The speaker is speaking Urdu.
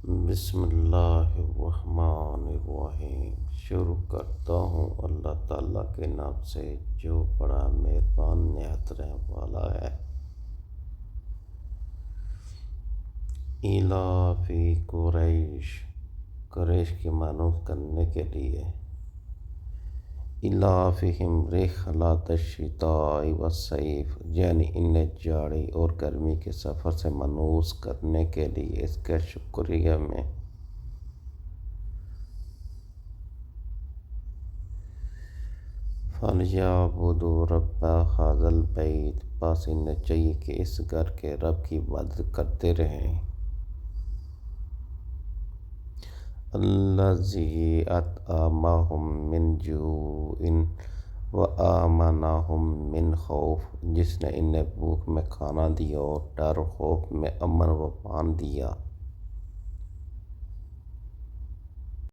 بسم اللہ الرحمن الرحیم۔ شروع کرتا ہوں اللہ تعالیٰ کے نام سے جو بڑا مہربان نہایت رحم والا ہے۔ ایلافی قریش، قریش کی مانوس کرنے کے لیے۔ ایلافہم رحلۃ الشتاء والصیف، یعنی انہیں جاڑی اور گرمی کے سفر سے مانوس کرنے کے لیے اس کے شکریہ میں۔ فَلْيَعْبُدُوا رَبَّ هَٰذَا الْبَيْتِ، بس انہیں چاہیے کہ اس گھر کے رب کی عبادت کرتے رہیں۔ الَّذِي أَطْعَمَهُم مِّن جُوعٍ وَآمَنَهُم مِّن خَوْفٍ، جس نے انہیں بھوک میں کھانا دیا اور ڈر و خوف میں امن و امان دیا۔